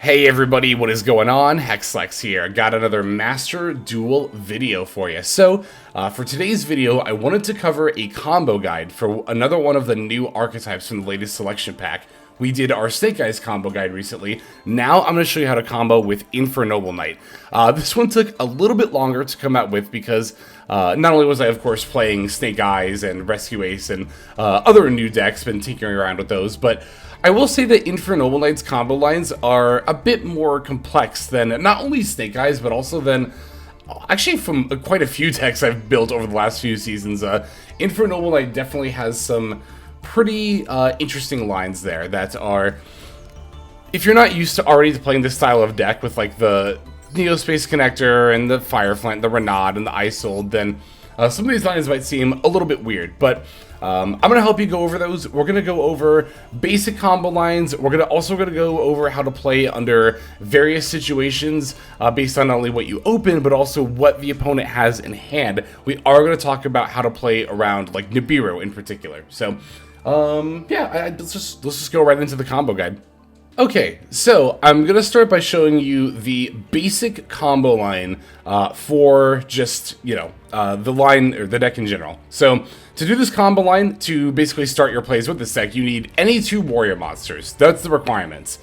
Hey everybody, what is going on? Hexlex here. Got another Master Duel video for you. So, for today's video, I wanted to cover a combo guide for another one of the new archetypes from the latest selection pack. We did our Snake Eyes combo guide recently. Now I'm going to show you how to combo with Infernoble Knight. This one took a little bit longer to come out with because not only was I, of course, playing Snake Eyes and Rescue Ace and other new decks, been tinkering around with those, but I will say that Infernoble Knight's combo lines are a bit more complex than not only Snake Eyes, but also than actually from quite a few decks I've built over the last few seasons. Infernoble Knight definitely has some pretty interesting lines there that are, if you're not used to already playing this style of deck with like the Neospace Connector and the Fireflant, the Renaud, and the Isold, then some of these lines might seem a little bit weird, but I'm going to help you go over those. We're going to go over basic combo lines. We're also going to go over how to play under various situations based on not only what you open, but also what the opponent has in hand. We are going to talk about how to play around like Nibiru in particular. So, yeah, let's just go right into the combo guide. Okay, so I'm going to start by showing you the basic combo line for just, the line, or the deck in general. So, to do this combo line, to basically start your plays with this deck, you need any 2 warrior monsters. That's the requirements.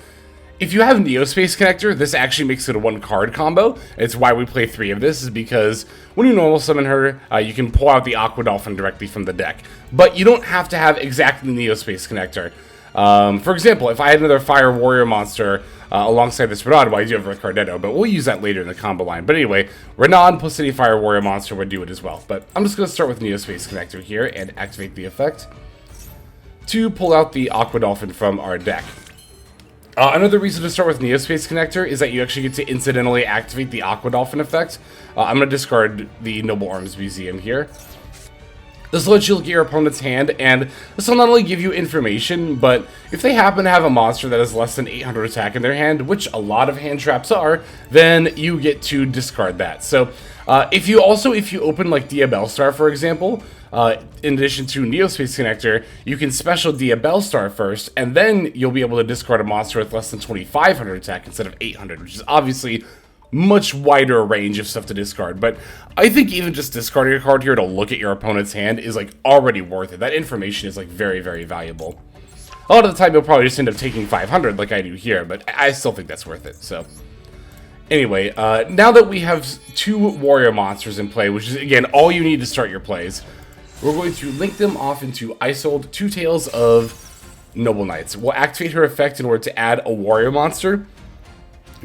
If you have Neospace Connector, this actually makes it a 1-card combo. It's why we play 3 of this, is because when you normal summon her, you can pull out the Aqua Dolphin directly from the deck. But you don't have to have exactly the Neospace Connector. For example, if I had another Fire Warrior monster alongside this Renaud, well, I do have Ricardetto, but we'll use that later in the combo line. But anyway, Renaud plus any Fire Warrior monster would do it as well. But I'm just going to start with Neospace Connector here and activate the effect to pull out the Aqua Dolphin from our deck. Another reason to start with Neospace Connector is that you actually get to incidentally activate the Aqua Dolphin effect. I'm going to discard the Noble Arms Museum here. This will let you look at your opponent's hand, and this will not only give you information, but if they happen to have a monster that has less than 800 attack in their hand, which a lot of hand traps are, then you get to discard that. So, if you open like Diabellstar, for example, in addition to Neospace Connector, you can special Diabellstar first, and then you'll be able to discard a monster with less than 2,500 attack instead of 800, which is obviously much wider range of stuff to discard. But I think even just discarding a card here to look at your opponent's hand is like already worth it. That information is like very, very valuable. A lot of the time you'll probably just end up taking 500 like I do here, but I still think that's worth it. So anyway, now that we have 2 warrior monsters in play, which is again all you need to start your plays, we're going to link them off into Isold, 2 Tails of Noble Knights. We'll activate her effect in order to add a warrior monster.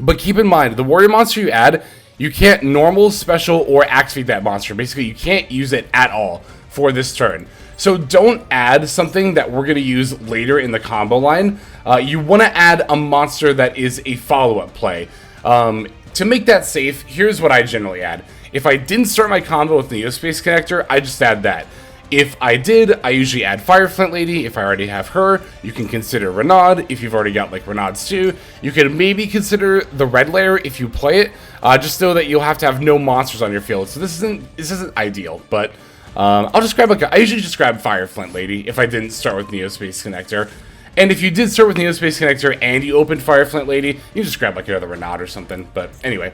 But keep in mind, the warrior monster you add, you can't normal, special, or activate that monster. Basically, you can't use it at all for this turn. So don't add something that we're going to use later in the combo line. You want to add a monster that is a follow-up play. To make that safe, here's what I generally add. If I didn't start my combo with the Neospace Connector, I just add that. If I did, I usually add Fireflant Lady. If I already have her, you can consider Renaud. If you've already got like Renauds too, you can maybe consider the red layer if you play it. Just know that you'll have to have no monsters on your field. So this isn't ideal, but I'll just grab I usually just grab Fireflant Lady if I didn't start with Neospace Connector. And if you did start with Neospace Connector and you opened Fireflant Lady, you just grab like another Renaud or something. But anyway,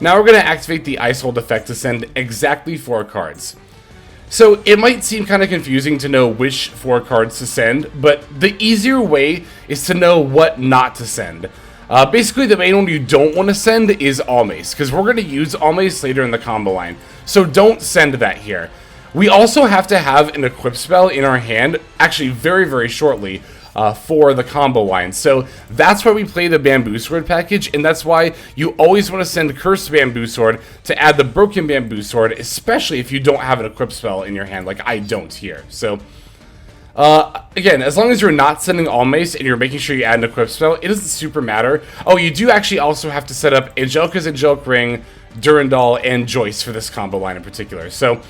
now we're going to activate the Isold effect to send exactly 4 cards. So it might seem kind of confusing to know which 4 cards to send, but the easier way is to know what not to send. Basically, the main one you don't want to send is Almace, because we're going to use Almace later in the combo line. So don't send that here. We also have to have an equip spell in our hand, actually very, very shortly, for the combo line. So that's why we play the Bamboo Sword package, and that's why you always want to send Cursed Bamboo Sword to add the Broken Bamboo Sword, especially if you don't have an equip spell in your hand like I don't here. So again, as long as you're not sending Almace and you're making sure you add an equip spell, it doesn't super matter. Oh, you do actually also have to set up Angelica's Angelic Ring, Durandal, and Joyce for this combo line in particular. So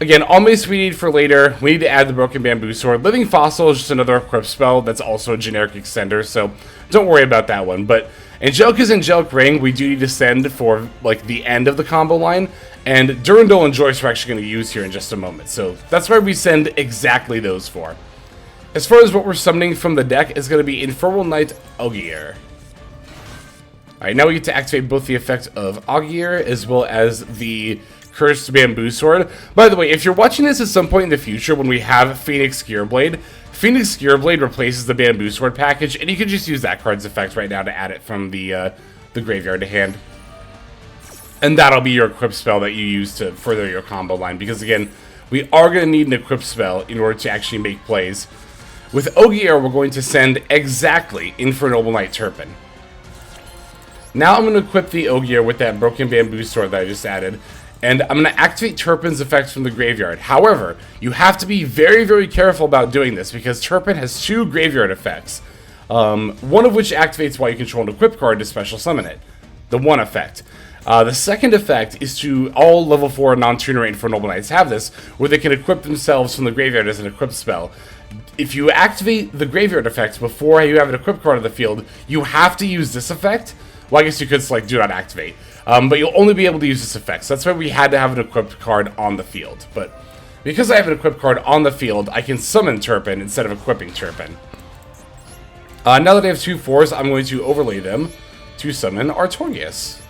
again, Almace we need for later. We need to add the Broken Bamboo Sword. Living Fossil is just another equip spell that's also a generic extender, so don't worry about that one. But Angelica's Angelic Ring we do need to send for like the end of the combo line, and Durandal and Joyce we're actually going to use here in just a moment. So that's why we send exactly those 4. As far as what we're summoning from the deck is going to be Infernoble Knight Ogier. Alright, now we get to activate both the effect of Ogier as well as the Cursed Bamboo Sword. By the way, if you're watching this at some point in the future when we have Phoenix Gearblade, Phoenix Gearblade replaces the Bamboo Sword package, and you can just use that card's effect right now to add it from the graveyard to hand. And that'll be your equip spell that you use to further your combo line, because again, we are going to need an equip spell in order to actually make plays. With Ogier, we're going to send exactly Infernoble Knight Turpin. Now I'm going to equip the Ogier with that Broken Bamboo Sword that I just added, and I'm going to activate Turpin's effects from the graveyard. However, you have to be very, very careful about doing this, because Turpin has 2 graveyard effects. One of which activates while you control an equip card to special summon it. The one effect. The second effect is to all level 4 non-tuner Infernoble Knights have this, where they can equip themselves from the graveyard as an equip spell. If you activate the graveyard effect before you have an equip card on the field, you have to use this effect. Well, I guess you could select do not activate, but you'll only be able to use this effect. So that's why we had to have an equipped card on the field. But because I have an equipped card on the field, I can summon Turpin instead of equipping Turpin. Now that I have 2 4s, I'm going to overlay them to summon Artorias.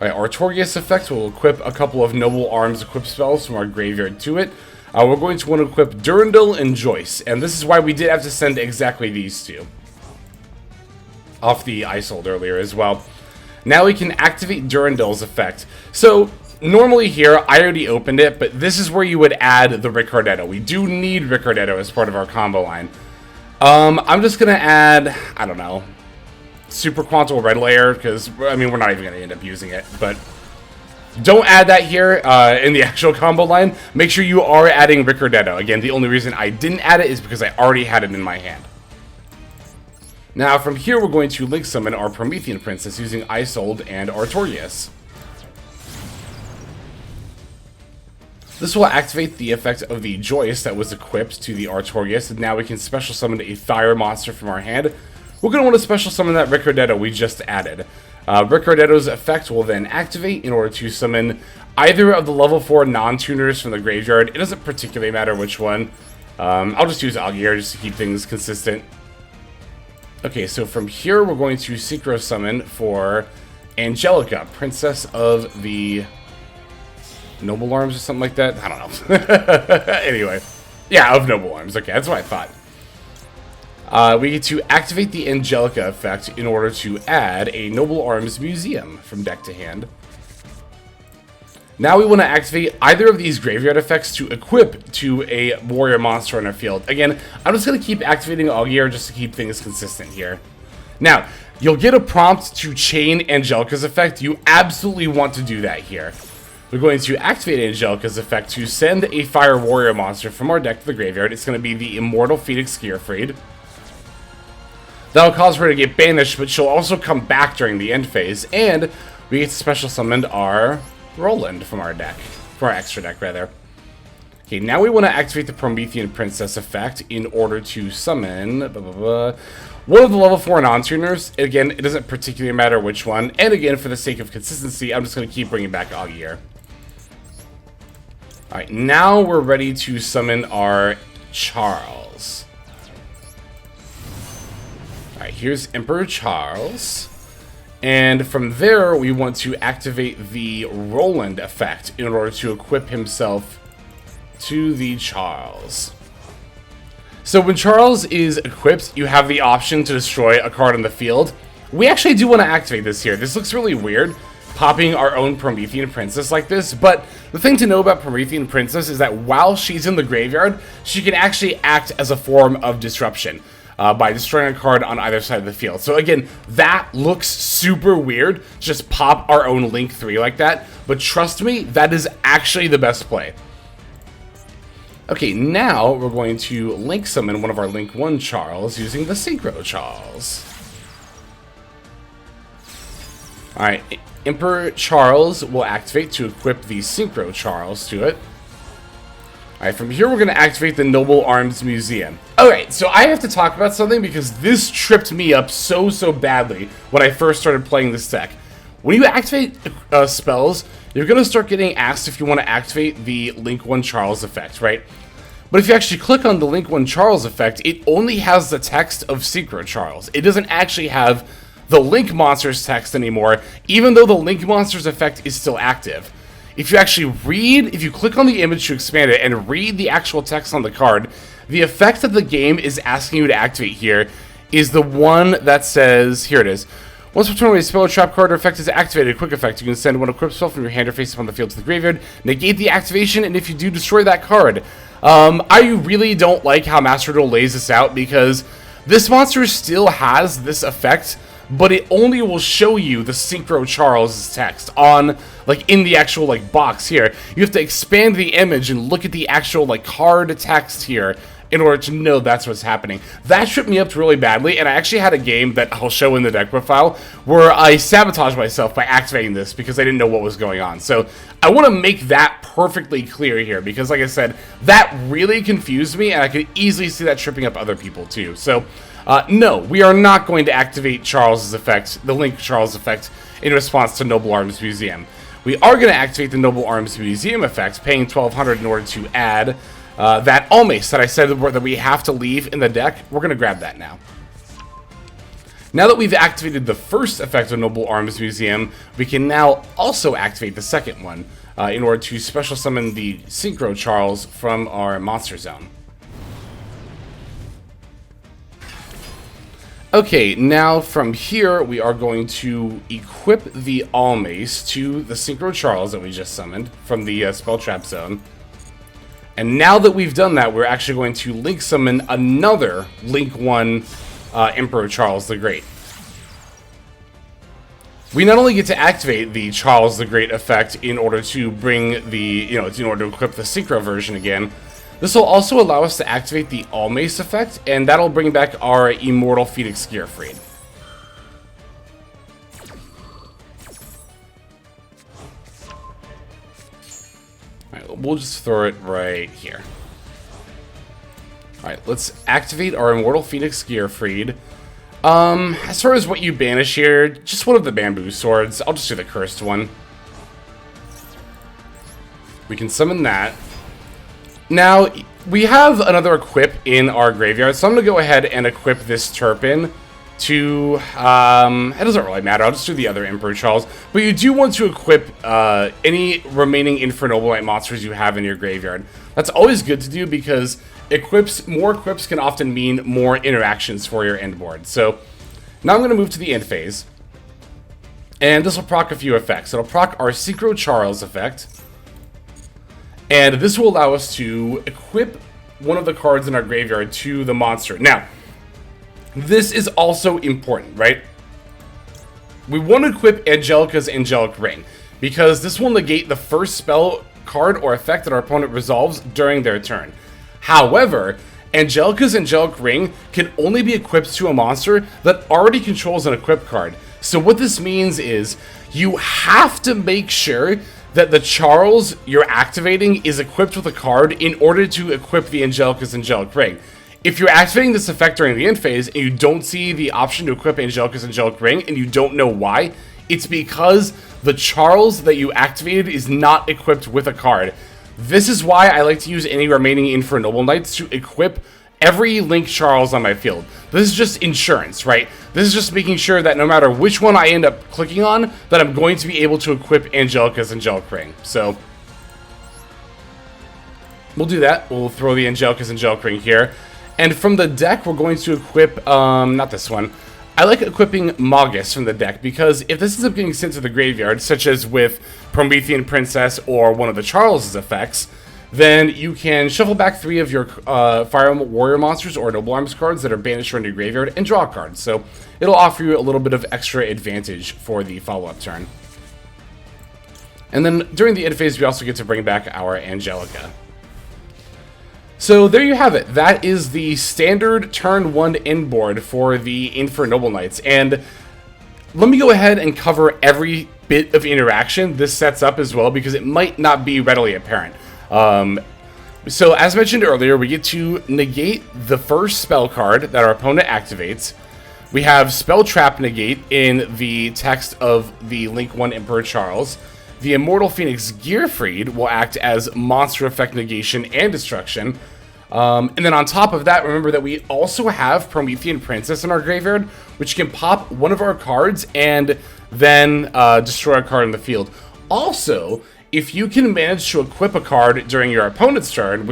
Alright, Artorias effect will equip a couple of Noble Arms equip spells from our graveyard to it. We're going to want to equip Durandal and Joyce, and this is why we did have to send exactly these 2 off the Isold earlier as well. Now we can activate Durandal's effect. So, normally here, I already opened it, but this is where you would add the Ricardetto. We do need Ricardetto as part of our combo line. I'm just going to add, I don't know, Super Quantal Red Layer, because, I mean, we're not even going to end up using it, but don't add that here in the actual combo line. Make sure you are adding Ricardetto. Again, the only reason I didn't add it is because I already had it in my hand. Now, from here, we're going to Link Summon our Promethean Princess using Isold and Artorias. This will activate the effect of the Joyce that was equipped to the Artorias, and now we can special summon a fire monster from our hand. We're going to want to special summon that Ricardetto we just added. Ricardetto's effect will then activate in order to summon either of the level 4 non-tuners from the graveyard. It doesn't particularly matter which one. I'll just use Ogier just to keep things consistent. Okay, so from here we're going to Synchro Summon for Angelica, Princess of the Noble Arms or something like that. I don't know. Anyway, yeah, of Noble Arms. Okay, that's what I thought. We get to activate the Angelica effect in order to add a Noble Arms Museum from deck to hand. Now we want to activate either of these graveyard effects to equip to a warrior monster on our field. Again, I'm just going to keep activating Ogier just to keep things consistent here. Now, you'll get a prompt to chain Angelica's effect. You absolutely want to do that here. We're going to activate Angelica's effect to send a fire warrior monster from our deck to the graveyard. It's going to be the Immortal Phoenix Gearfried. That'll cause her to get banished, but she'll also come back during the end phase. And we get to special summon our Roland from our deck. From our extra deck, rather. Okay, now we want to activate the Promethean Princess effect in order to summon one of the level 4 non-tuners. Again, it doesn't particularly matter which one. And again, for the sake of consistency, I'm just going to keep bringing back Ogier. Alright, now we're ready to summon our Charles. Alright, here's Emperor Charles. And from there, we want to activate the Roland effect in order to equip himself to the Charles. So when Charles is equipped, you have the option to destroy a card on the field. We actually do want to activate this here. This looks really weird, popping our own Promethean Princess like this, but the thing to know about Promethean Princess is that while she's in the graveyard, she can actually act as a form of disruption. By destroying a card on either side of the field. So again, that looks super weird. Just pop our own Link 3 like that. But trust me, that is actually the best play. Okay, now we're going to Link Summon one of our Link 1 Charles using the Synchro Charles. Alright, Emperor Charles will activate to equip the Synchro Charles to it. Alright, from here we're going to activate the Noble Arms Museum. Alright, so I have to talk about something because this tripped me up so badly when I first started playing this deck. When you activate spells, you're going to start getting asked if you want to activate the Link 1 Charles effect, right? But if you actually click on the Link 1 Charles effect, it only has the text of Synchro Charles. It doesn't actually have the Link Monsters text anymore, even though the Link Monsters effect is still active. If you actually read, if you click on the image to expand it and read the actual text on the card, the effect that the game is asking you to activate here is the one that says, here it is. Once per turn, when a spell or trap card or effect is activated, a quick effect, you can send one equipped spell from your hand or face upon the field to the graveyard, negate the activation, and if you do, destroy that card. I really don't like how Master Duel lays this out, because this monster still has this effect, but it only will show you the Synchro Charles text on, like, in the actual, like, box here. You have to expand the image and look at the actual, like, card text here in order to know that's what's happening. That tripped me up really badly, and I actually had a game that I'll show in the deck profile where I sabotaged myself by activating this because I didn't know what was going on. So I want to make that perfectly clear here because, like I said, that really confused me, and I could easily see that tripping up other people too. So no, we are not going to activate Charles's effect, the Link Charles effect, in response to Noble Arms Museum. We are going to activate the Noble Arms Museum effect, paying 1,200 in order to add that Almace that I said that we have to leave in the deck. We're going to grab that now. Now that we've activated the first effect of Noble Arms Museum, we can now also activate the second one in order to special summon the Synchro Charles from our monster zone. Okay, now from here we are going to equip the Almace to the Synchro Charles that we just summoned from the Spell Trap zone. And now that we've done that, we're actually going to Link summon another Link 1 Emperor Charles the Great. We not only get to activate the Charles the Great effect in order to bring the, in order to equip the Synchro version again, this will also allow us to activate the Almace effect, and that'll bring back our Immortal Phoenix Gearfried. Alright, we'll just throw it right here. Alright, let's activate our Immortal Phoenix Gearfried. As far as what you banish here, just one of the bamboo swords. I'll just do the cursed one. We can summon that. Now, we have another equip in our graveyard, so I'm going to go ahead and equip this Turpin to, it doesn't really matter, I'll just do the other Emperor Charles, but you do want to equip any remaining Infernoble monsters you have in your graveyard. That's always good to do because more equips can often mean more interactions for your end board. So, now I'm going to move to the end phase, and this will proc a few effects. It'll proc our Synchro Charles effect, and this will allow us to equip one of the cards in our graveyard to the monster. Now, this is also important, right? We want to equip Angelica's Angelic Ring, because this will negate the first spell card or effect that our opponent resolves during their turn. However, Angelica's Angelic Ring can only be equipped to a monster that already controls an equip card. So what this means is, you have to make sure that the Charles you're activating is equipped with a card in order to equip the Angelica's Angelic Ring. If you're activating this effect during the end phase and you don't see the option to equip Angelica's Angelic Ring and you don't know why, it's because the Charles that you activated is not equipped with a card. This is why I like to use any remaining Infernoble Knights to equip every Link Charles on my field. This is just insurance, right? This is just making sure that no matter which one I end up clicking on, that I'm going to be able to equip Angelica's Angelic Ring. So, we'll do that. We'll throw the Angelica's Angelic Ring here. And from the deck, we're going to equip, not this one. I like equipping Magus from the deck, because if this ends up getting sent to the graveyard, such as with Promethean Princess or one of the Charles' effects, then you can shuffle back 3 of your Fire Warrior monsters or Noble Arms cards that are banished from your graveyard and draw a card. So it'll offer you a little bit of extra advantage for the follow-up turn. And then during the end phase, we also get to bring back our Angelica. So there you have it. That is the standard turn 1 end board for the Infernoble Knights. And let me go ahead and cover every bit of interaction this sets up as well, because it might not be readily apparent. So as mentioned earlier, we get to negate the first spell card that our opponent activates. We have Spell Trap negate in the text of the Link 1 Emperor Charles. The Immortal Phoenix Gearfried will act as monster effect negation and destruction. And then on top of that, remember that we also have Promethean Princess in our graveyard, which can pop one of our cards and then destroy a card in the field. Also, if you can manage to equip a card during your opponent's turn,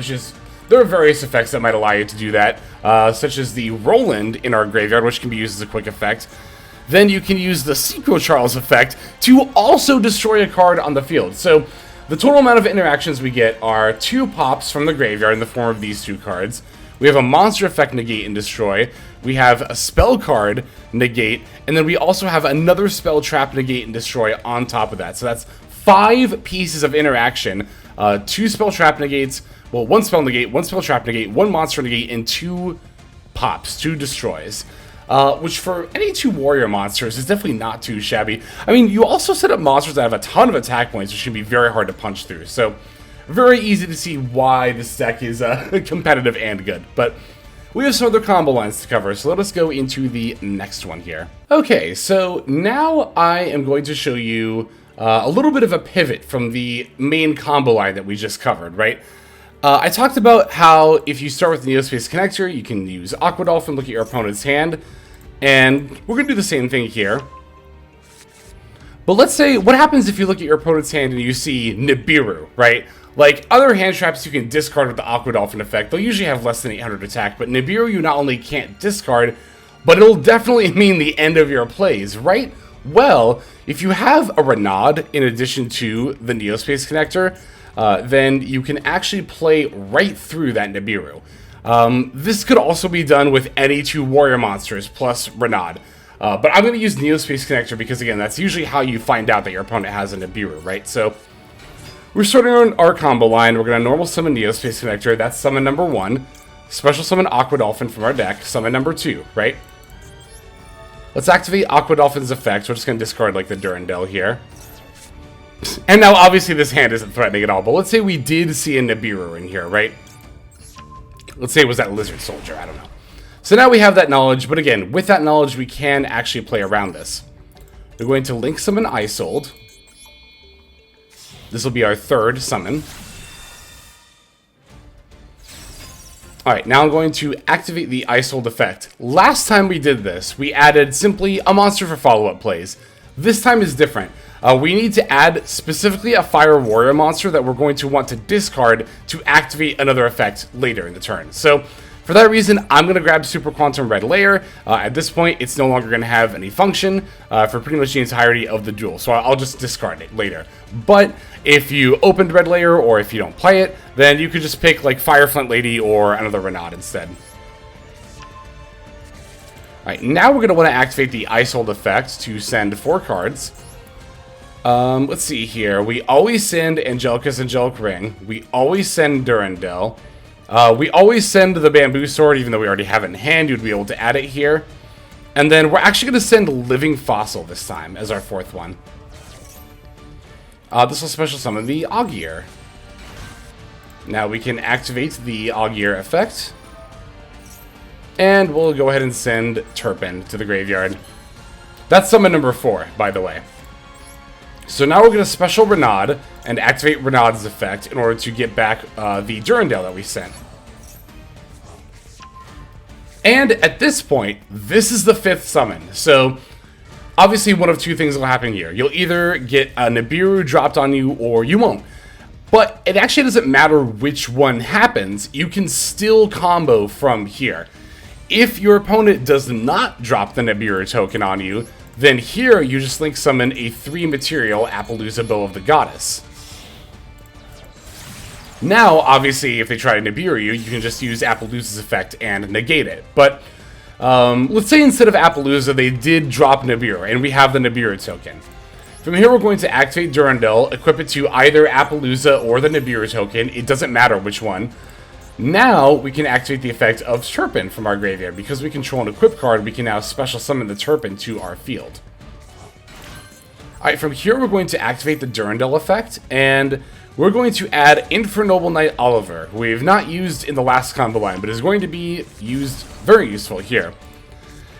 there are various effects that might allow you to do that, such as the Roland in our graveyard, which can be used as a quick effect. Then you can use the Synchro Charles effect to also destroy a card on the field. So the total amount of interactions we get are 2 pops from the graveyard in the form of these 2 cards. We have a monster effect negate and destroy. We have a spell card negate, and then we also have another spell trap negate and destroy on top of that. So that's 5 pieces of interaction, 2 spell trap negates, well, 1 spell negate, 1 spell trap negate, 1 monster negate, and 2 pops, 2 destroys. Which for any 2 warrior monsters is definitely not too shabby. I mean, you also set up monsters that have a ton of attack points, which can be very hard to punch through. So, very easy to see why this deck is competitive and good. But we have some other combo lines to cover, so let us go into the next one here. Okay, so now I am going to show you a little bit of a pivot from the main combo line that we just covered, right? I talked about how if you start with the Neospace Connector, you can use Aqua Dolphin, look at your opponent's hand, and we're going to do the same thing here. But let's say, what happens if you look at your opponent's hand and you see Nibiru, right? Like, other hand traps you can discard with the Aqua Dolphin effect. They'll usually have less than 800 attack, but Nibiru you not only can't discard, but it'll definitely mean the end of your plays, right? Well, if you have a Renaud in addition to the Neospace Connector, then you can actually play right through that Nibiru. This could also be done with any 2 warrior monsters plus Renaud. But I'm going to use Neospace Connector because, again, that's usually how you find out that your opponent has a Nibiru, right? So we're starting on our combo line. We're going to normal summon Neospace Connector. That's summon number 1. Special summon Aqua Dolphin from our deck. Summon number 2, right? Let's activate Aqua Dolphin's effect. We're just going to discard, like, the Durandal here. And now, obviously, this hand isn't threatening at all, but let's say we did see a Nibiru in here, right? Let's say it was that Lizard Soldier, I don't know. So now we have that knowledge, but again, with that knowledge, we can actually play around this. We're going to Link Summon Isold. This will be our 3rd summon. Alright, now I'm going to activate the Isold effect. Last time we did this, we added simply a monster for follow-up plays. This time is different. We need to add specifically a Fire Warrior monster that we're going to want to discard to activate another effect later in the turn. So, for that reason, I'm going to grab Super Quantum Red Layer. At this point, it's no longer going to have any function for pretty much the entirety of the duel, so I'll just discard it later. But if you opened Red Layer, or if you don't play it, then you could just pick like Fire Flint Lady or another Renaud instead. Alright, now we're going to want to activate the Isold effect to send 4 cards. Let's see here. We always send Angelica's Angelic Ring. We always send Durandal. We always send the Bamboo Sword, even though we already have it in hand. You'd be able to add it here. And then we're actually going to send Living Fossil this time as our 4th one. This will special summon the Ogier. Now we can activate the Ogier effect. And we'll go ahead and send Turpin to the graveyard. That's summon number 4, by the way. So now we're going to special Renaud and activate Renaud's effect in order to get back the Durandal that we sent. And at this point, this is the 5th summon. So obviously one of 2 things will happen here. You'll either get a Nibiru dropped on you or you won't. But it actually doesn't matter which one happens. You can still combo from here. If your opponent does not drop the Nibiru token on you, then here you just link summon a 3-material Appaloosa Bow of the Goddess. Now, obviously, if they try to Nibiru you, you can just use Appaloosa's effect and negate it. But let's say instead of Appaloosa, they did drop Nibiru, and we have the Nibiru token. From here, we're going to activate Durandal, equip it to either Appaloosa or the Nibiru token. It doesn't matter which one. Now, we can activate the effect of Turpin from our graveyard. Because we control an equip card, we can now special summon the Turpin to our field. Alright, from here we're going to activate the Durandal effect, and we're going to add Infernoble Knight Oliver, who we have not used in the last combo line, but is going to be used very useful here.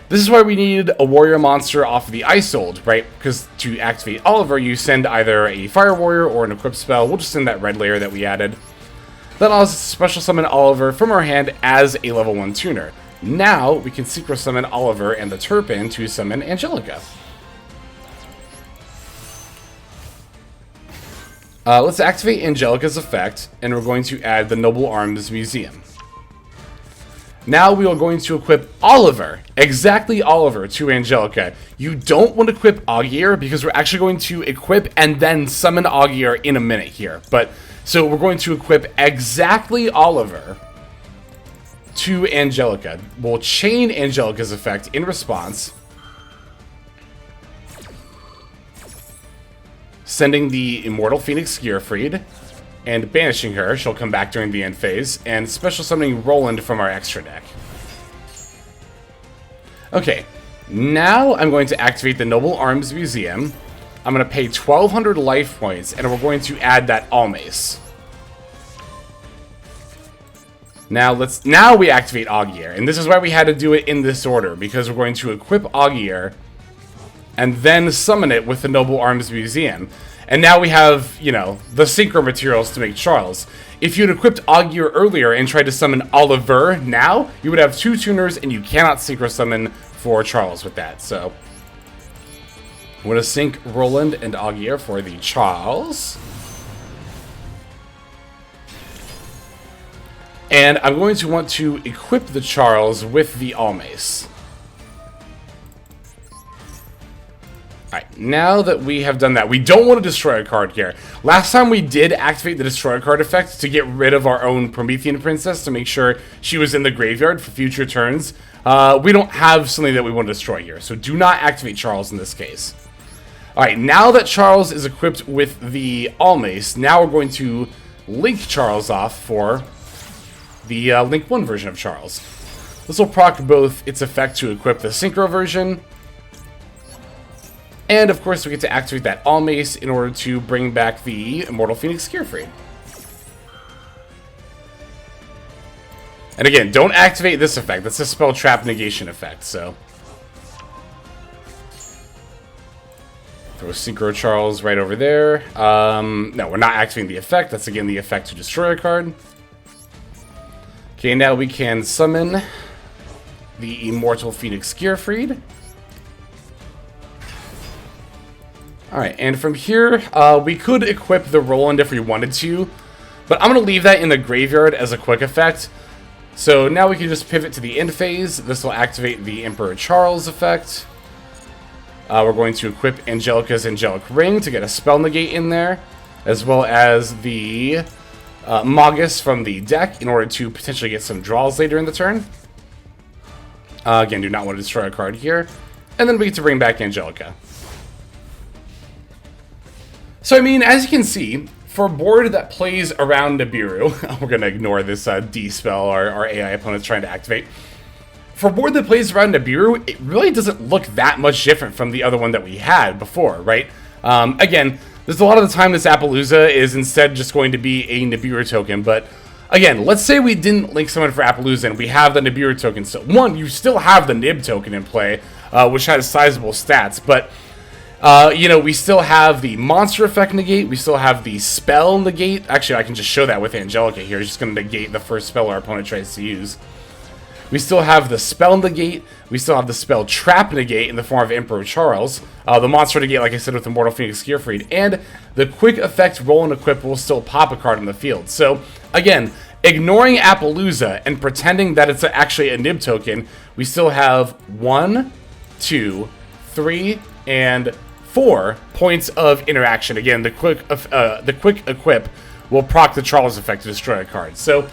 This is why we need a warrior monster off of the Isold, right? Because to activate Oliver, you send either a Fire Warrior or an equip spell. We'll just send that red layer that we added. That allows us to special summon Oliver from our hand as a level 1 tuner. Now, we can synchro summon Oliver and the Turpin to summon Angelica. Let's activate Angelica's effect, and we're going to add the Noble Arms Museum. Now we are going to equip Oliver, exactly Oliver, to Angelica. You don't want to equip Ogier, because we're actually going to equip and then summon Ogier in a minute here. So we're going to equip exactly Oliver to Angelica. We'll chain Angelica's effect in response, sending the Immortal Phoenix Gearfried, and banishing her. She'll come back during the end phase, and special summoning Roland from our extra deck. Okay, now I'm going to activate the Noble Arms Museum. I'm going to pay 1,200 life points, and we're going to add that Almace. Now we activate Ogier, and this is why we had to do it in this order, because we're going to equip Ogier and then summon it with the Noble Arms Museum. And now we have, you know, the synchro materials to make Charles. If you'd equipped Ogier earlier and tried to summon Oliver now, you would have 2 tuners, and you cannot synchro summon for Charles with that. So I'm going to sync Roland and Ogier for the Charles. And I'm going to want to equip the Charles with the Almace. Alright, now that we have done that, we don't want to destroy a card here. Last time we did activate the destroy a card effect to get rid of our own Promethean Princess to make sure she was in the graveyard for future turns. We don't have something that we want to destroy here, so do not activate Charles in this case. Alright, now that Charles is equipped with the Almace, now we're going to link Charles off for the Link 1 version of Charles. This will proc both its effect to equip the Synchro version, and of course we get to activate that Almace in order to bring back the Immortal Phoenix Gearfried. And again, don't activate this effect. That's a spell trap negation effect, so. Throw Synchro Charles right over there. No, we're not activating the effect. That's again the effect to destroy a card. Okay, now we can summon the Immortal Phoenix Gearfried. Alright, and from here, we could equip the Roland if we wanted to, but I'm going to leave that in the graveyard as a quick effect. So now we can just pivot to the end phase. This will activate the Emperor Charles effect. We're going to equip Angelica's Angelic Ring to get a spell negate in there, as well as the Magus from the deck in order to potentially get some draws later in the turn. Again, do not want to destroy a card here. And then we get to bring back Angelica. So, I mean, as you can see, for a board that plays around Nibiru, we're going to ignore this D-spell our AI opponent's trying to activate. For a board that plays around Nibiru, it really doesn't look that much different from the other one that we had before, right? Again, there's a lot of the time this Appaloosa is instead just going to be a Nibiru token, but again, let's say we didn't link someone for Appaloosa and we have the Nibiru token. So, one, you still have the Nib token in play, which has sizable stats, but you know, we still have the monster effect negate, we still have the spell negate. Actually, I can just show that with Angelica here. It's just going to negate the first spell our opponent tries to use. We still have the spell negate, we still have the spell trap negate in the form of Emperor Charles, the monster negate, like I said, with Immortal Phoenix Gearfried, and the quick effect roll and equip will still pop a card in the field. So, again, ignoring Appaloosa and pretending that it's actually a Nib token, we still have 1, 2, 3, and 4 points of interaction. Again, the quick equip will proc the Charles effect to destroy a card. So,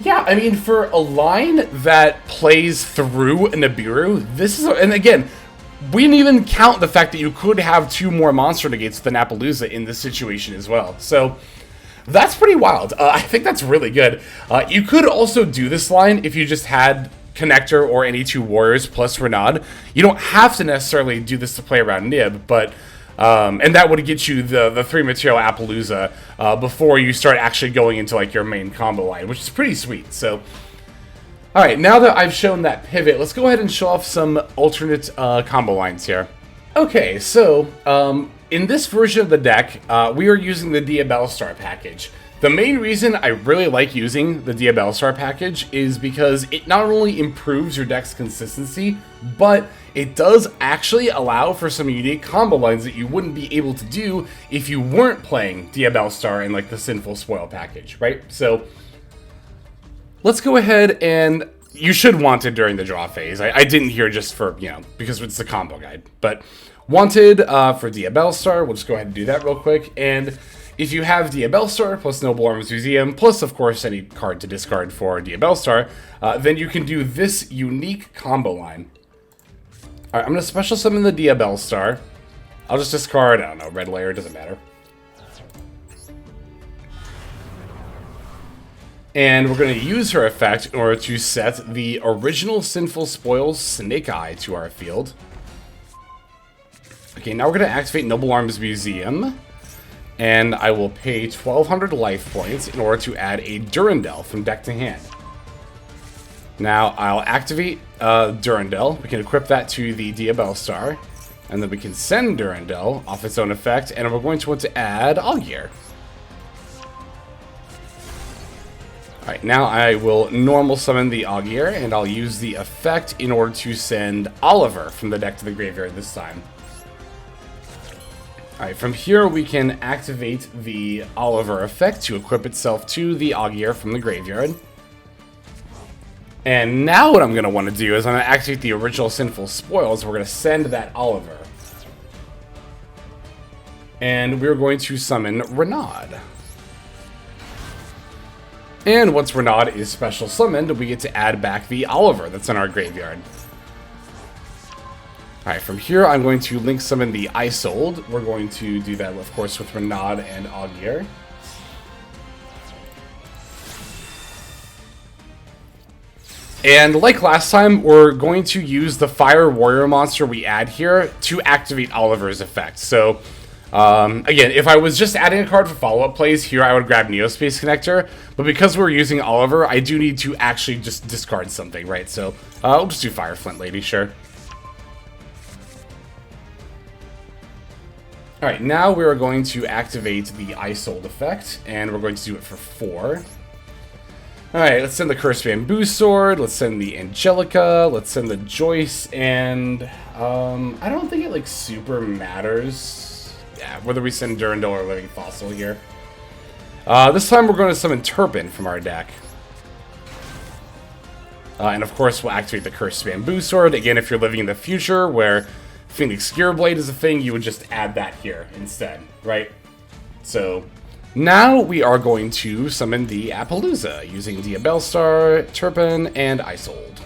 yeah, I mean, for a line that plays through a Nibiru, this is, and again, we didn't even count the fact that you could have 2 more monster negates than Appaloosa in this situation as well. So, that's pretty wild. I think that's really good. You could also do this line if you just had Connector or any 2 warriors plus Renaud. You don't have to necessarily do this to play around Nib, but and that would get you the 3 material Appaloosa before you start actually going into like your main combo line, which is pretty sweet. So, all right, now that I've shown that pivot, let's go ahead and show off some alternate combo lines here. Okay, so in this version of the deck, we are using the Diabellstar package. The main reason I really like using the Diabellstar package is because it not only improves your deck's consistency, but it does actually allow for some unique combo lines that you wouldn't be able to do if you weren't playing Diabellstar in like the Sinful Spoil package, right? So let's go ahead and you should want it during the draw phase. I didn't here just for, you know, because it's the combo guide, but wanted for Diabellstar. We'll just go ahead and do that real quick. And if you have Diabellstar plus Noble Arms Museum, plus of course any card to discard for Diabellstar, then you can do this unique combo line. Alright, I'm going to special summon the Diabellstar. I'll just discard, I don't know, red layer, doesn't matter. And we're going to use her effect in order to set the original Sinful Spoils Snake Eye to our field. Okay, now we're going to activate Noble Arms Museum. And I will pay 1,200 life points in order to add a Durandal from deck to hand. Now, I'll activate Durandal. We can equip that to the Diabellstar. And then we can send Durandal off its own effect. And we're going to want to add Ogier. Alright, now I will normal summon the Ogier. And I'll use the effect in order to send Oliver from the deck to the graveyard this time. Alright, from here we can activate the Oliver effect to equip itself to the Ogier from the graveyard. And now what I'm going to want to do is I'm going to activate the original Sinful Spoils. We're going to send that Oliver. And we're going to summon Renaud. And once Renaud is special summoned, we get to add back the Oliver that's in our graveyard. Alright, from here I'm going to link summon the Isold. We're going to do that, of course, with Renaud and Ogier. And like last time, we're going to use the Fire Warrior monster we add here to activate Oliver's effect. So, again, if I was just adding a card for follow-up plays, here I would grab Neospace Connector. But because we're using Oliver, I do need to actually just discard something, right? So, I'll just do Fire Flint Lady, sure. Alright, now we're going to activate the Isold effect, and we're going to do it for 4. Alright, let's send the Cursed Bamboo Sword, let's send the Angelica, let's send the Joyce, and I don't think it like super matters, yeah, whether we send Durandal or Living Fossil here. This time we're going to summon Turpin from our deck. And of course we'll activate the Cursed Bamboo Sword, again if you're living in the future where Phoenix Gearblade is a thing, you would just add that here instead, right? So, now we are going to summon the Appaloosa using Diabellstar, Turpin, and Isold.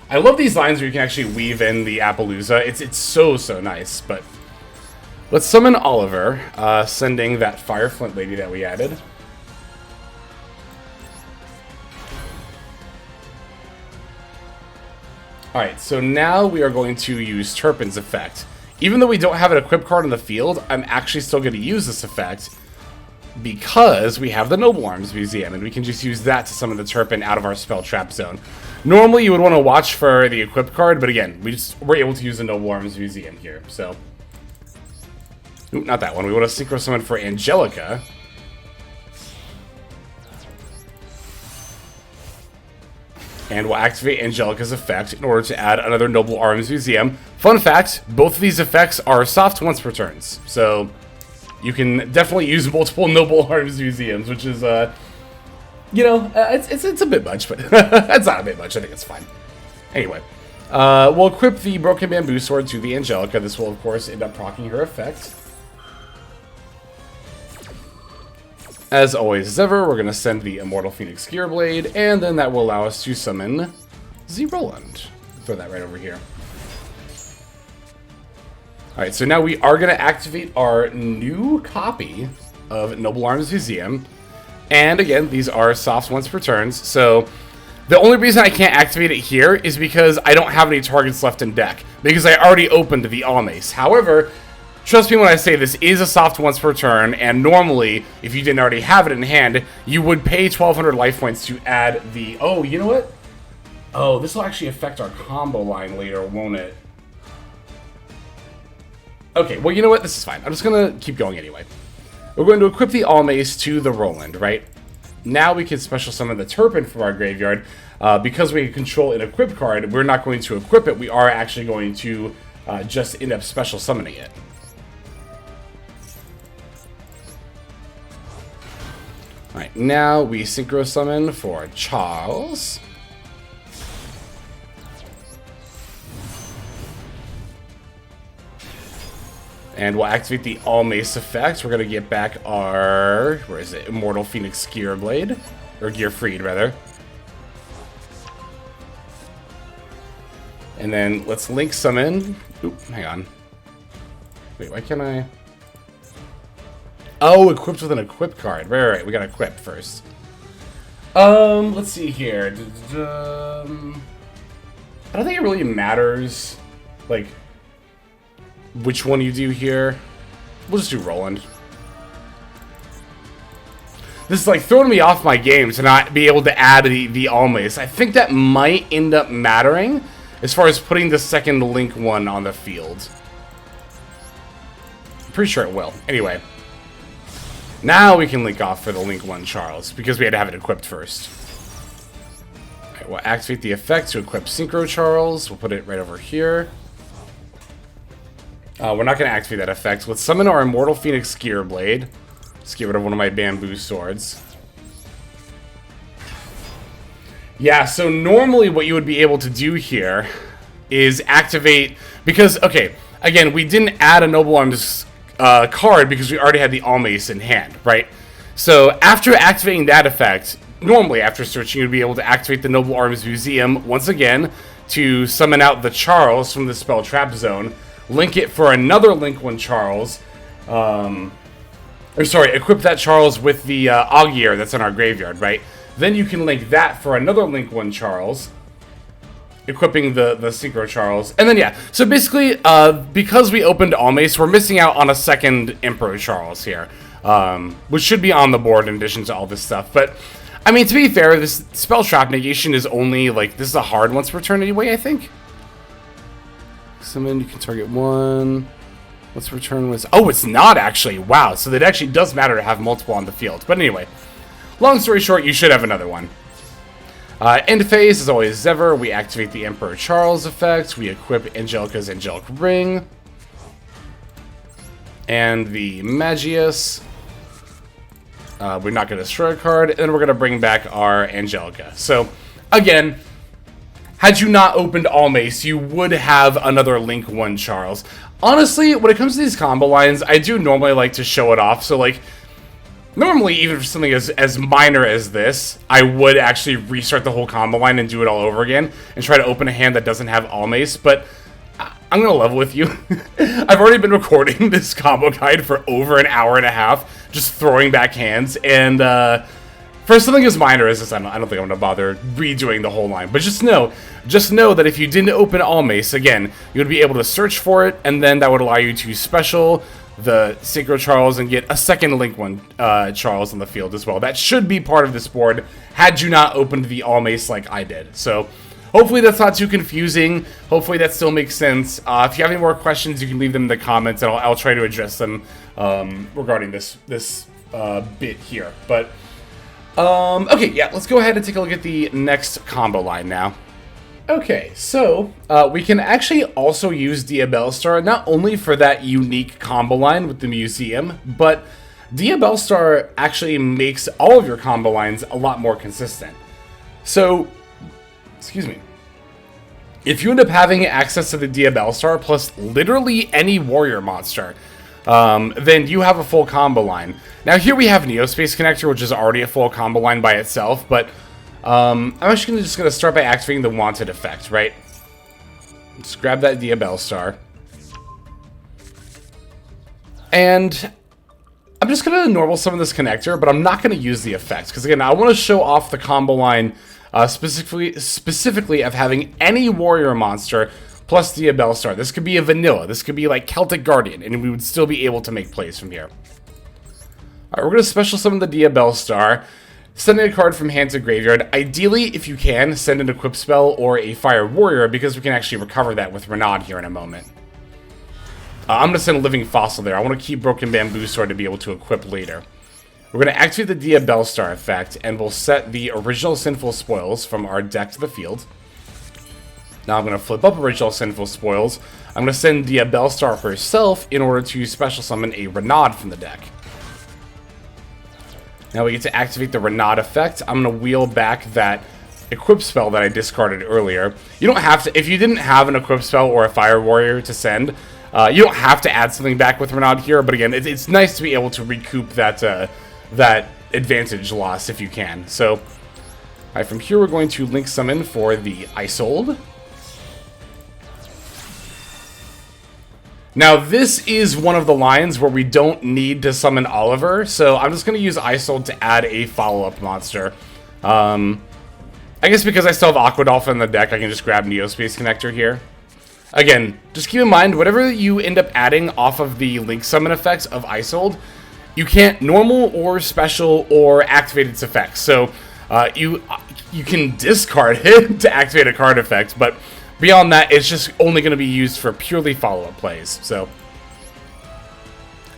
I love these lines where you can actually weave in the Appaloosa. It's so nice, but let's summon Oliver, sending that Fire Flint Lady that we added. Alright, so now we are going to use Turpin's effect. Even though we don't have an equip card on the field, I'm actually still going to use this effect because we have the Noble Arms Museum, and we can just use that to summon the Turpin out of our spell trap zone. Normally, you would want to watch for the equip card, but again, we're able to use the Noble Arms Museum here, so... Ooh, not that one. We want to Synchro Summon for Angelica. And we'll activate Angelica's effect in order to add another Noble Arms Museum. Fun fact, both of these effects are soft once per turns. So, you can definitely use multiple Noble Arms Museums, which is, you know, it's a bit much, but it's not a bit much. I think it's fine. Anyway, we'll equip the Broken Bamboo Sword to the Angelica. This will, of course, end up proccing her effect. As always as ever, we're going to send the Immortal Phoenix Gearblade, and then that will allow us to summon Z Roland. Throw that right over here. Alright, so now we are going to activate our new copy of Noble Arms Museum. And again, these are soft once per turns, so the only reason I can't activate it here is because I don't have any targets left in deck, because I already opened the Almace. However, trust me when I say this is a soft once per turn, and normally, if you didn't already have it in hand, you would pay 1,200 life points to add the... Oh, you know what? Oh, this will actually affect our combo line later, won't it? Okay, well, you know what? This is fine. I'm just going to keep going anyway. we're going to equip the All Mace to the Roland, right? Now we can special summon the Turpin from our graveyard. Because we control an equip card, we're not going to equip it. We are actually going to just end up special summoning it. Alright, now we synchro summon for Charles. And we'll activate the All Mace effect. We're going to get back our, where is it? Immortal Phoenix Gearblade. Or Gearfried, rather. And then let's link summon. Oop, hang on. Wait, why can't I? Oh, equipped with an equip card. Right. We got equipped first. Let's see here. I don't think it really matters, like, which one you do here. We'll just do Roland. This is like throwing me off my game to not be able to add the All Mace. I think that might end up mattering as far as putting the second Link one on the field. I'm pretty sure it will. Anyway. Now we can link off for the Link 1 Charles, because we had to have it equipped first. Alright, we'll activate the effect to equip Synchro Charles. We'll put it right over here. We're not going to activate that effect. Let's summon our Immortal Phoenix Gearblade. Let's get rid of one of my bamboo swords. Yeah, so normally what you would be able to do here is activate... Because, okay, again, we didn't add a Noble Arms card because we already had the All Mace in hand, right? So after activating that effect, normally after searching, you'd be able to activate the Noble Arms Museum once again to summon out the Charles from the Spell Trap Zone, link it for another Link 1 Charles, equip that Charles with the Ogier that's in our graveyard, right? Then you can link that for another Link 1 Charles, equipping the Synchro Charles. And then, yeah, so basically, because we opened All Mace, we're missing out on a second Emperor Charles here, which should be on the board in addition to all this stuff. But, I mean, to be fair, this Spell Trap negation is only, like, this is a hard once per turn anyway, I think. Summon, you can target one. Let's return was... Oh, it's not actually. Wow, so it actually does matter to have multiple on the field. But anyway, long story short, you should have another one. End phase, as always as ever, we activate the Emperor Charles effect. We equip Angelica's Angelic Ring. And the Magius. We're not going to destroy a card. And then we're going to bring back our Angelica. So, again... Had you not opened All Mace, you would have another Link 1 Charles. Honestly, when it comes to these combo lines, I do normally like to show it off. So, like, normally, even for something as minor as this, I would actually restart the whole combo line and do it all over again and try to open a hand that doesn't have All Mace. But I'm going to level with you. I've already been recording this combo guide for over an hour and a half, just throwing back hands. And, for something as minor as this, I don't think I'm going to bother redoing the whole line. But just know that if you didn't open All Mace, again, you would be able to search for it, and then that would allow you to special the Synchro Charles and get a second Link 1 Charles on the field as well. That should be part of this board, had you not opened the All Mace like I did. So, hopefully that's not too confusing. Hopefully that still makes sense. If you have any more questions, you can leave them in the comments, and I'll try to address them regarding this bit here. But... okay, yeah, let's go ahead and take a look at the next combo line now. Okay, so, we can actually also use Diabellstar, not only for that unique combo line with the museum, but Diabellstar actually makes all of your combo lines a lot more consistent. So, excuse me. If you end up having access to the Diabellstar plus literally any warrior monster, then you have a full combo line. Now here we have Neospace Connector, which is already a full combo line by itself, but I'm actually just going to start by activating the Wanted effect, right? Just grab that Diabellstar. And I'm just going to normal summon this connector, but I'm not going to use the effect, because again, I want to show off the combo line specifically of having any warrior monster plus Diabellstar. This could be a vanilla. This could be like Celtic Guardian, and we would still be able to make plays from here. Alright, we're going to special summon the Diabellstar, sending a card from hand to graveyard. Ideally, if you can, send an equip spell or a fire warrior, because we can actually recover that with Renaud here in a moment. I'm going to send Living Fossil there. I want to keep Broken Bamboo Sword to be able to equip later. We're going to activate the Diabellstar effect, and we'll set the original Sinful Spoils from our deck to the field. Now I'm going to flip up original Sinful Spoils. I'm going to send Diabellstar herself in order to special summon a Renaud from the deck. Now we get to activate the Renaud effect. I'm going to wheel back that equip spell that I discarded earlier. You don't have to, if you didn't have an equip spell or a Fire Warrior to send, you don't have to add something back with Renaud here, but again, it's nice to be able to recoup that, that advantage loss if you can. So, alright, from here we're going to link summon for the Isold. Now, this is one of the lines where we don't need to summon Oliver, so I'm just going to use Isold to add a follow-up monster. I guess because I still have Aquadolphin in the deck, I can just grab Neospace Connector here. Again, just keep in mind, whatever you end up adding off of the link summon effects of Isold, you can't normal or special or activate its effects. So, you can discard it to activate a card effect, but beyond that, it's just only going to be used for purely follow-up plays. So,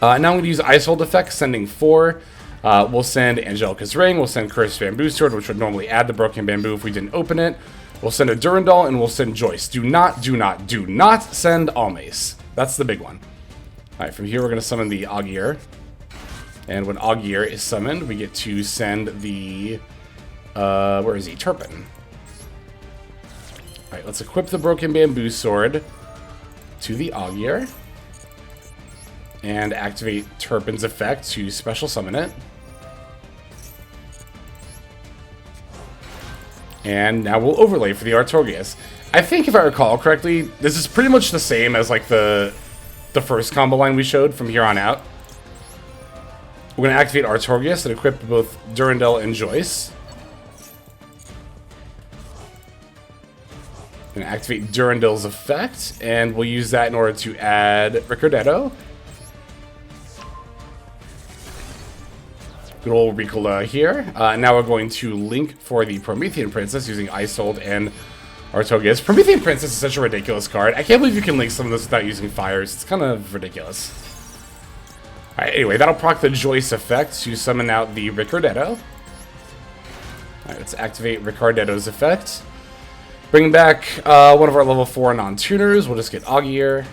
now I'm going to use Isold effect, sending 4. We'll send Angelica's Ring, we'll send Cursed Bamboo Sword, which would normally add the Broken Bamboo if we didn't open it. We'll send a Durandal, and we'll send Joyce. Do not send Almace. That's the big one. Alright, from here we're going to summon the Ogier. And when Ogier is summoned, we get to send the... where is he? Turpin. Alright, let's equip the Broken Bamboo Sword to the Ogier. And activate Turpin's effect to special summon it. And now we'll overlay for the Artorias. I think if I recall correctly, this is pretty much the same as like the first combo line we showed from here on out. We're going to activate Artorias and equip both Durandal and Joyce. Going to activate Durandal's effect, and we'll use that in order to add Ricardetto. Good old Ricola here. Now we're going to link for the Promethean Princess using Isold and Artorias. Promethean Princess is such a ridiculous card. I can't believe you can link some of this without using fires. It's kind of ridiculous. Alright, anyway, that'll proc the Joyce effect to summon out the Ricardetto. Alright, let's activate Ricardetto's effect. Bring back one of our level 4 non-tuners. We'll just get Ogier.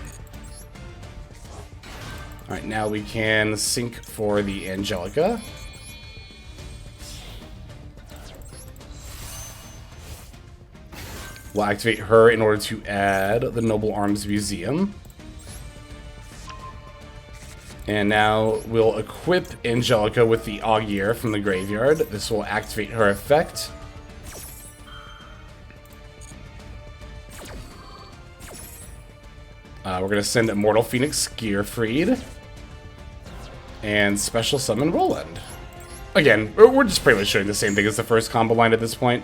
Alright, now we can sync for the Angelica. We'll activate her in order to add the Noble Arms Museum. And now we'll equip Angelica with the Ogier from the graveyard. This will activate her effect. We're going to send Immortal Phoenix Gearfried. And special summon Roland. Again, we're just pretty much showing the same thing as the first combo line at this point.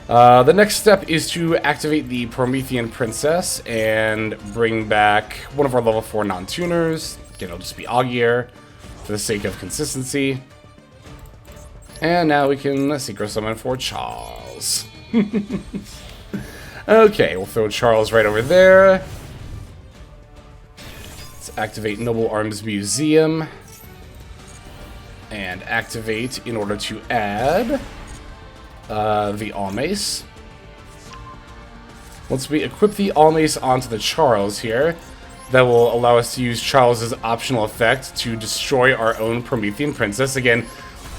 The next step is to activate the Promethean Princess and bring back one of our level 4 non-tuners. Again, it'll just be Ogier for the sake of consistency. And now we can Synchro Summon for Charles. Okay, we'll throw Charles right over there. Let's activate Noble Arms Museum. And activate in order to add the Almace. Once we equip the Almace onto the Charles here, that will allow us to use Charles's optional effect to destroy our own Promethean Princess. Again,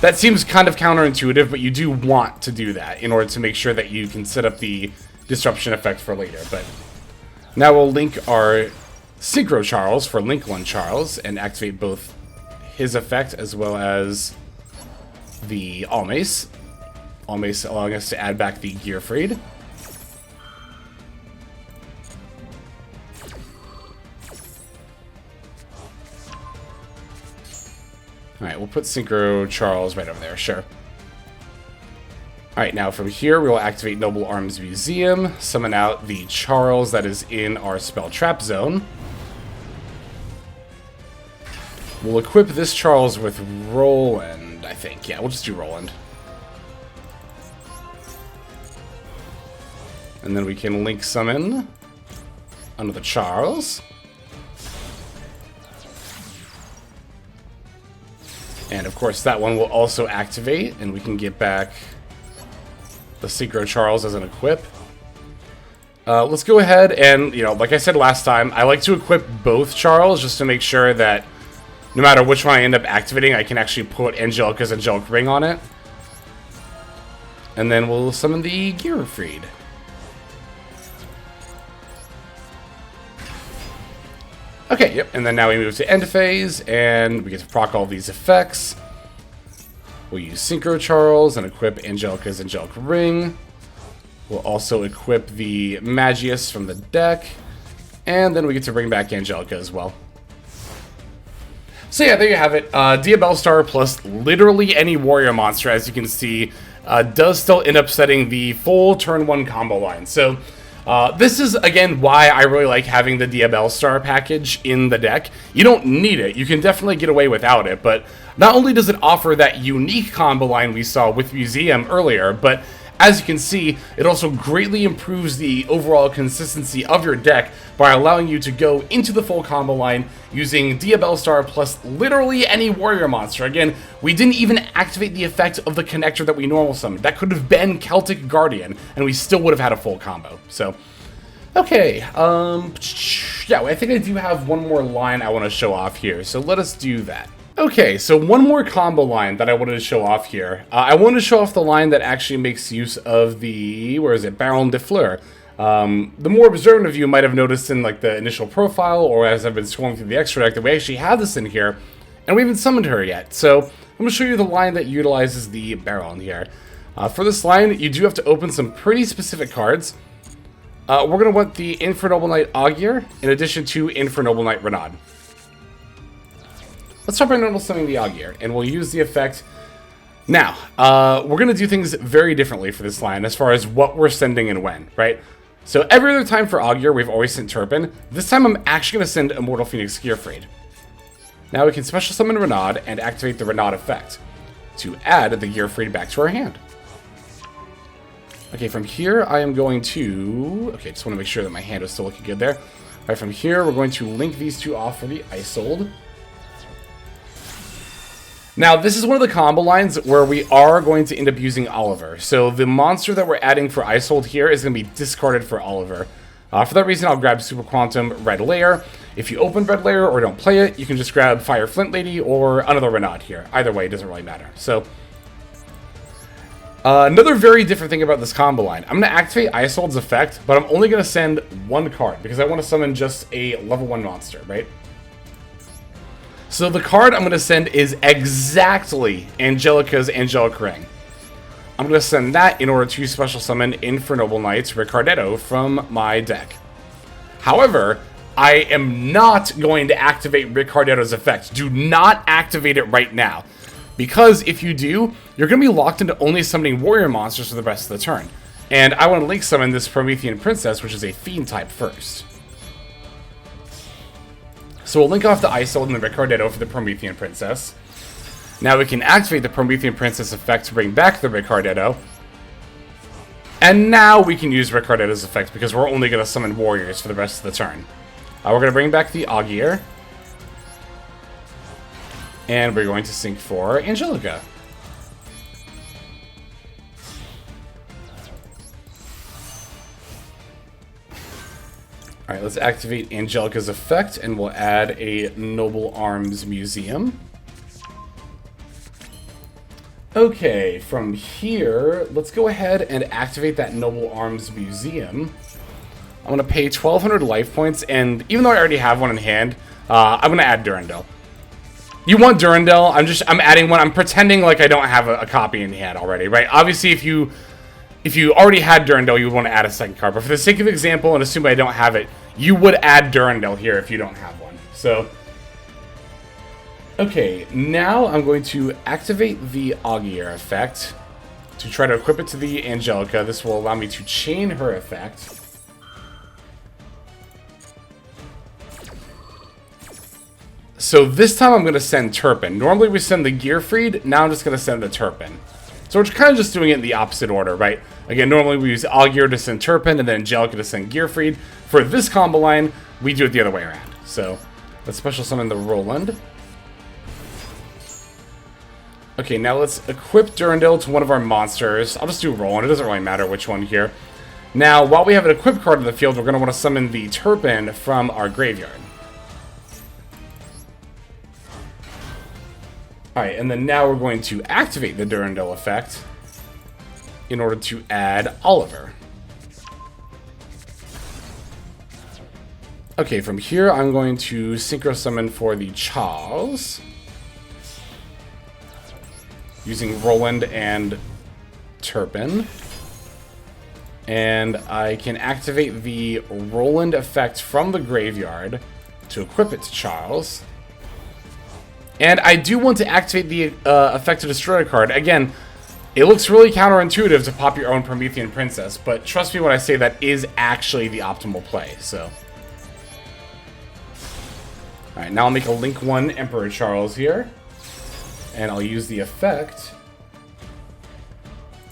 that seems kind of counterintuitive, but you do want to do that in order to make sure that you can set up the disruption effect for later. But now we'll link our Synchro Charles for Link 1 Charles and activate both his effect as well as the Almace. Almace allowing us to add back the Gearfried. Alright, we'll put Synchro Charles right over there, sure. Alright, now from here we will activate Noble Arms Museum, summon out the Charles that is in our spell trap zone. We'll equip this Charles with Roland, I think. Yeah, we'll just do Roland. And then we can link summon another Charles. And of course that one will also activate, and we can get back the Synchro Charles as an equip. Let's go ahead and, you know, like I said last time, I like to equip both Charles just to make sure that no matter which one I end up activating, I can actually put Angelica's Angelic Ring on it. And then we'll summon the Gearfried. Okay, yep, and then now we move to end phase, and we get to proc all these effects. We'll use Synchro Charles and equip Angelica's Angelic Ring. We'll also equip the Magius from the deck, and then we get to bring back Angelica as well. So yeah, there you have it. Diabellstar plus literally any warrior monster, as you can see, does still end up setting the full turn 1 combo line. So this is, again, why I really like having the Diabellstar package in the deck. You don't need it. You can definitely get away without it, but not only does it offer that unique combo line we saw with Museum earlier, but as you can see, it also greatly improves the overall consistency of your deck by allowing you to go into the full combo line using Diabellstar plus literally any warrior monster. Again, we didn't even activate the effect of the connector that we normal summoned. That could have been Celtic Guardian, and we still would have had a full combo. So, okay, yeah, I think I do have one more line I want to show off here, so let us do that. Okay, so one more combo line that I wanted to show off here. I wanted to show off the line that actually makes use of the, where is it, Baron de Fleur. The more observant of you might have noticed in like the initial profile, or as I've been scrolling through the extra deck, that we actually have this in here, and we haven't summoned her yet. So I'm going to show you the line that utilizes the Baron here. For this line, you do have to open some pretty specific cards. We're going to want the Infernoble Knight Ogier, in addition to Infernoble Knight Renaud. Let's start by normal summoning the Ogier, and we'll use the effect. Now, we're going to do things very differently for this line as far as what we're sending and when, right? So every other time for Ogier, we've always sent Turpin. This time I'm actually going to send Immortal Phoenix Gearfried. Now we can special summon Renaud and activate the Renaud effect to add the Gearfried back to our hand. Okay, from here I am going to... Okay, just want to make sure that my hand is still looking good there. All right, from here we're going to link these two off for the Isold. Now, this is one of the combo lines where we are going to end up using Oliver. So the monster that we're adding for Isold here is going to be discarded for Oliver. For that reason, I'll grab Super Quantum Red Layer. If you open Red Layer or don't play it, you can just grab Fire Flint Lady or another Renaud here. Either way, it doesn't really matter. So, another very different thing about this combo line. I'm going to activate Isold's effect, but I'm only going to send one card because I want to summon just a level 1 monster, right? So the card I'm going to send is exactly Angelica's Angelic Ring. I'm going to send that in order to special summon Infernoble Knight Ricardetto from my deck. However, I am not going to activate Ricardetto's effect. Do not activate it right now. Because if you do, you're going to be locked into only summoning warrior monsters for the rest of the turn. And I want to link summon this Promethean Princess, which is a Fiend type first. So we'll link off the Isold and the Ricardetto for the Promethean Princess. Now we can activate the Promethean Princess effect to bring back the Ricardetto. And now we can use Ricardetto's effect because we're only going to summon warriors for the rest of the turn. We're going to bring back the Ogier. And we're going to sync for Angelica. Alright, let's activate Angelica's effect, and we'll add a Noble Arms Museum. Okay, from here, let's go ahead and activate that Noble Arms Museum. I'm going to pay 1,200 life points, and even though I already have one in hand, I'm going to add Durandal. You want Durandal, I'm adding one, I'm pretending like I don't have a copy in hand already, right? Obviously, if you already had Durandal, you would want to add a second card. But for the sake of example, and assuming I don't have it, you would add Durandal here if you don't have one. So, okay, now I'm going to activate the Ogier effect to try to equip it to the Angelica. This will allow me to chain her effect. So this time I'm going to send Turpin. Normally we send the Gearfried, now I'm just going to send the Turpin. So we're kind of just doing it in the opposite order, right? Again, normally we use Ogier to send Turpin and then Angelica to send Gearfried. For this combo line, we do it the other way around. So let's special summon the Roland. Okay, now let's equip Durandal to one of our monsters. I'll just do Roland, it doesn't really matter which one here. Now, while we have an equip card in the field, we're going to want to summon the Turpin from our graveyard. Alright, and then now we're going to activate the Durandal effect in order to add Oliver. Okay, from here I'm going to Synchro Summon for the Charles, using Roland and Turpin. And I can activate the Roland effect from the graveyard to equip it to Charles. And I do want to activate the effect to destroy a card. Again, it looks really counterintuitive to pop your own Promethean Princess, but trust me when I say that is actually the optimal play, so. Alright, now I'll make a Link 1 Emperor Charles here. And I'll use the effect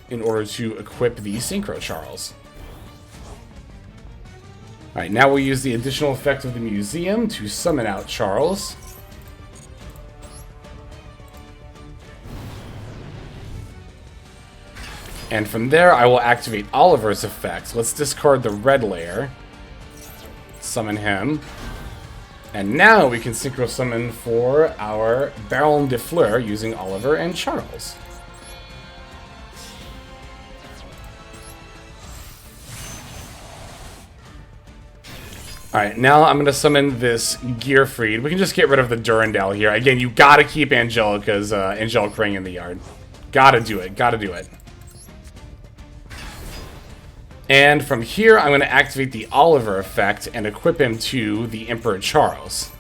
in order to equip the Synchro Charles. Alright, now we'll use the additional effect of the museum to summon out Charles. And from there, I will activate Oliver's effect. Let's discard the red layer. Summon him. And now we can Synchro Summon for our Baron de Fleur using Oliver and Charles. Alright, now I'm going to summon this Gearfried. We can just get rid of the Durandal here. Again, you gotta keep Angelica's Angelic Ring in the yard. Gotta do it, gotta do it. And from here, I'm going to activate the Oliver effect and equip him to the Emperor Charles.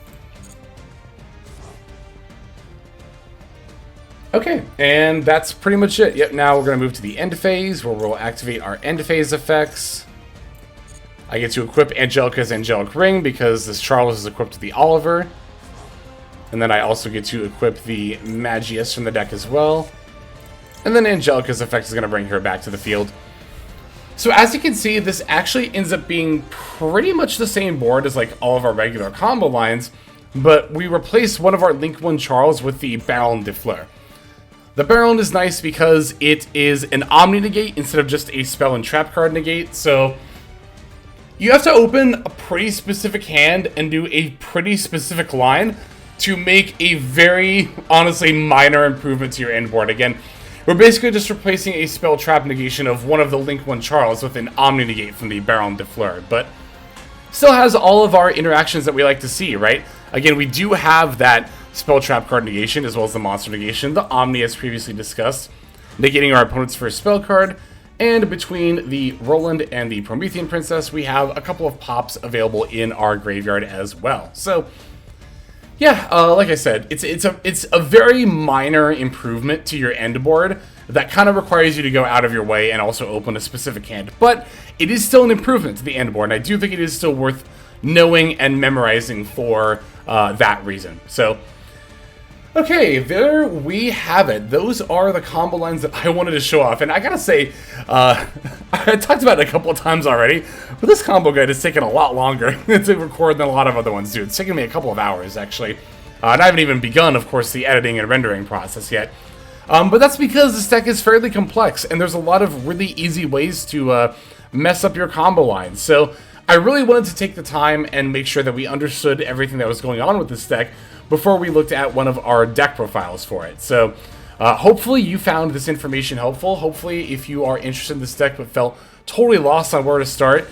Okay, and that's pretty much it. Yep, now we're going to move to the end phase, where we'll activate our end phase effects. I get to equip Angelica's Angelic Ring because this Charles is equipped to the Oliver. And then I also get to equip the Magius from the deck as well. And then Angelica's effect is going to bring her back to the field. So as you can see, this actually ends up being pretty much the same board as like all of our regular combo lines, but we replaced one of our Link 1 Charles with the Baron de Fleur. The Baron is nice because it is an Omni Negate instead of just a spell and trap card negate, so you have to open a pretty specific hand and do a pretty specific line to make a very, honestly, minor improvement to your end board. Again, we're basically just replacing a spell trap negation of one of the Link 1 Charles with an Omni Negate from the Baron de Fleur, but still has all of our interactions that we like to see, right? Again, we do have that spell trap card negation as well as the monster negation, the Omni as previously discussed, negating our opponent's first spell card, and between the Roland and the Promethean Princess, we have a couple of pops available in our graveyard as well. So yeah, like I said, it's a very minor improvement to your end board that kind of requires you to go out of your way and also open a specific hand. But it is still an improvement to the end board, and I do think it is still worth knowing and memorizing for that reason. So, okay, there we have it. Those are the combo lines that I wanted to show off. And I gotta say, I talked about it a couple of times already, but this combo guide has taken a lot longer to record than a lot of other ones do. It's taken me a couple of hours, actually. And I haven't even begun, of course, the editing and rendering process yet. But that's because this deck is fairly complex, and there's a lot of really easy ways to mess up your combo lines. So I really wanted to take the time and make sure that we understood everything that was going on with this deck before we looked at one of our deck profiles for it. So hopefully you found this information helpful. Hopefully if you are interested in this deck but felt totally lost on where to start,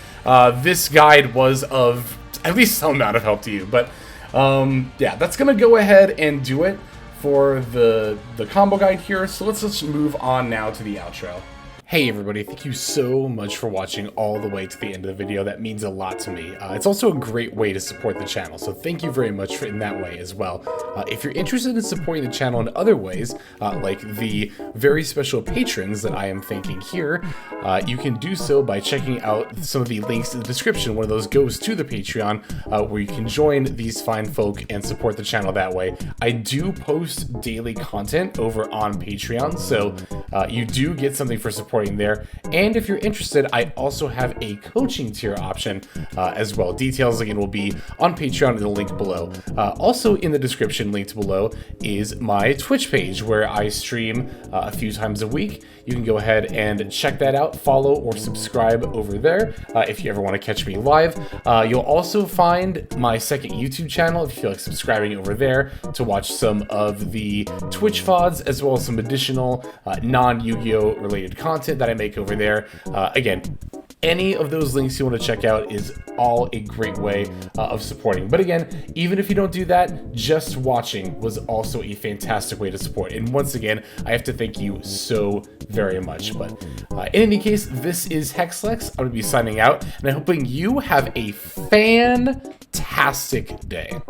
this guide was of at least some amount of help to you. But yeah, that's going to go ahead and do it for the combo guide here. So let's just move on now to the outro. Hey everybody, thank you so much for watching all the way to the end of the video. That means a lot to me. It's also a great way to support the channel, so thank you very much in that way as well. If you're interested in supporting the channel in other ways, like the very special patrons that I am thanking here, you can do so by checking out some of the links in the description. One of those goes to the Patreon, where you can join these fine folk and support the channel that way. I do post daily content over on Patreon, so you do get something for supporting supporting there. And if you're interested, I also have a coaching tier option as well. Details, again, will be on Patreon in the link below. Also in the description linked below is my Twitch page where I stream a few times a week. You can go ahead and check that out, follow or subscribe over there if you ever want to catch me live. You'll also find my second YouTube channel if you feel like subscribing over there to watch some of the Twitch VODs as well as some additional non-Yu-Gi-Oh related content that I make over there. Again, any of those links you want to check out is all a great way of supporting. But again, even if you don't do that, just watching was also a fantastic way to support. And once again, I have to thank you so very much. But in any case, this is Hexlex. I'm going to be signing out, and I'm hoping you have a fantastic day.